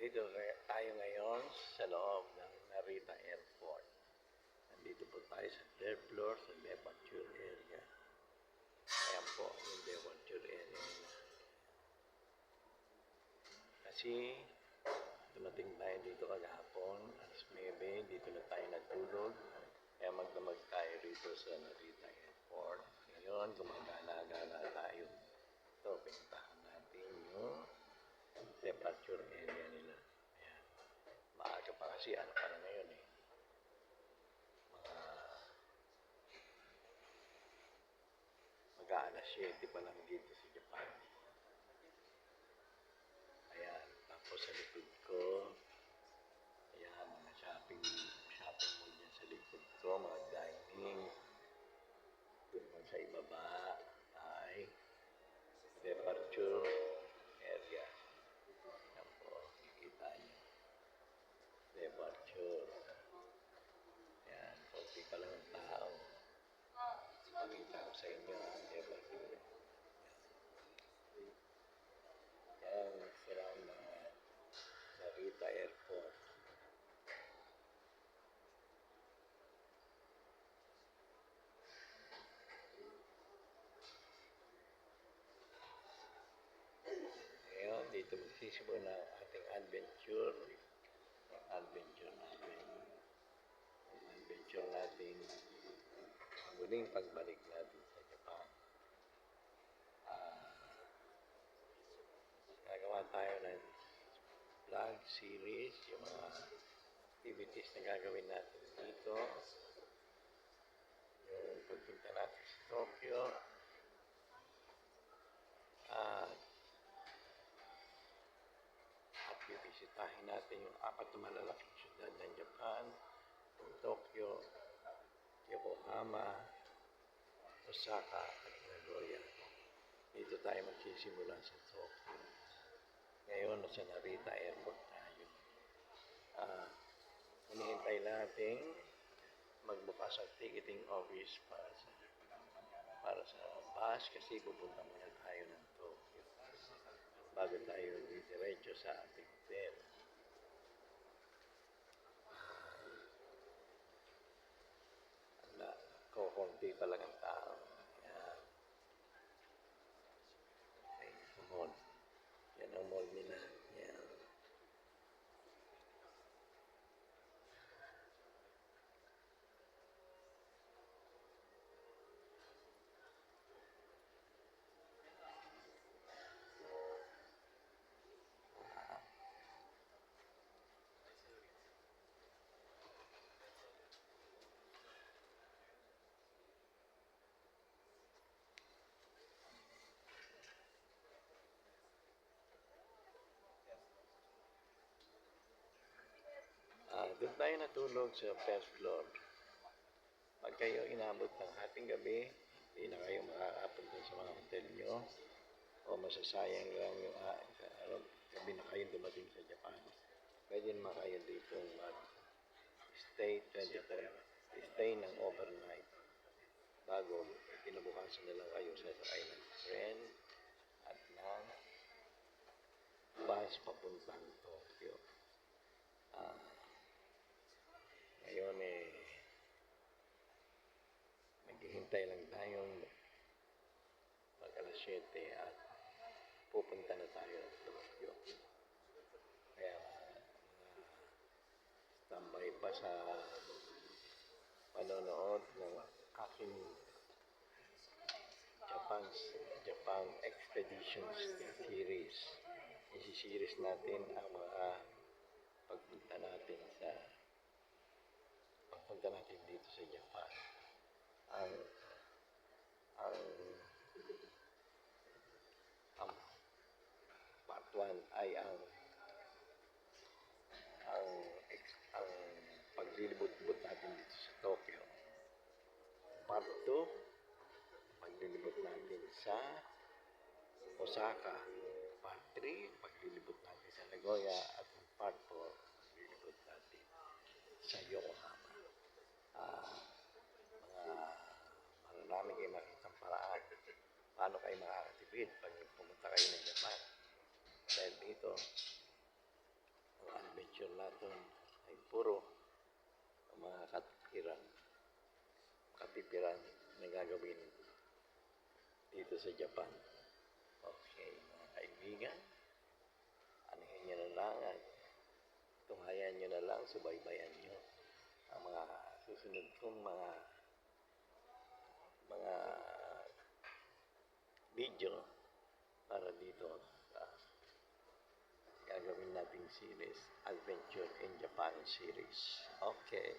Nandito tayo ngayon sa loob ng Narita Airport. Nandito po tayo sa third floor sa departure area. Ayan po yung departure area nila. Kasi dumating tayo dito kagahapon, alas 9, dito na tayo natulog. Kaya magdamag tayo rito sa Narita Airport. Ngayon, gumagala-gala tayo. Ito, pinuntahan natin yung departure area nila. Ayan. Maaga pa kasi, ano pa na ngayon eh. Mag-aalas 7 pa lang dito sa Japan. Ayan. Tapos sa likod ko, ayan, mga shopping mall dyan sa likod ko, mga dining. Doon sa ibaba ay departure area. Yan po, kikita nyo. Departure. Yan, konti pa lang ang tao. Pakita ko sa inyo ang departure. Yan, sila mga Narita Airport. Ngayon, dito magsisimula ang ating adventure. Adventure natin. Muling pagbalik natin sa Japan. Gagawa tayo ng vlog series, yung mga activities na gagawin natin dito. Yung pagpunta natin sa Tokyo. At bibisitahin natin yung 4 na malalaking syudad ng Japan. Tokyo, Yokohama, Osaka at Nagoya. Dito tayo magsisimula sa Tokyo. Ngayon, nasa Narita Airport tayo. Hinihintay natin magbukas ang ticketing office para sa bus kasi pupunta muna tayo ng Tokyo bago tayo diretso sa ating hotel. Kukunti pa lang ang tao. Yan. Ay, mall. Yan ang mall nila. Yan. Doon tayo natulog sa first floor. Pag kayo inabot ng hating gabi, hindi na kayo makakapunta sa mga hotel nyo o masasayang lang yung gabi na kayo dumating sa Japan. Pwede naman kayo dito mag-stay 24, stay ng overnight bago kinabukasan na lang kayo sa island friend at ng bus papuntang Tokyo. Ngayon maghihintay lang tayong mag-alas 7 at pupunta na tayo ng Tokyo. Kaya standby pa sa panonood ng aking Japan Expeditions series. Isi-series natin ang mga pagpunta natin dito sa Japan. Ang part 1 ay ang paglilibot-libot natin dito sa Tokyo. Part 2, paglilibot natin sa Osaka. Part 3, paglilibot natin sa Nagoya. At part 4, paglilibot natin sa Yokohama. Marami kayo makikitang paraan paano kayo makakatipid pag pumunta kayo ng Japan. Dahil dito, adventure natin ay puro mga katipiran na gagawin dito sa Japan. Okay, mga kaibigan, anihin nyo na lang at tunghayan nyo na lang, subaybayan nyo ang mga susunod kong mga video para dito sa gagawin nating series, Adventure in Japan series. Okay.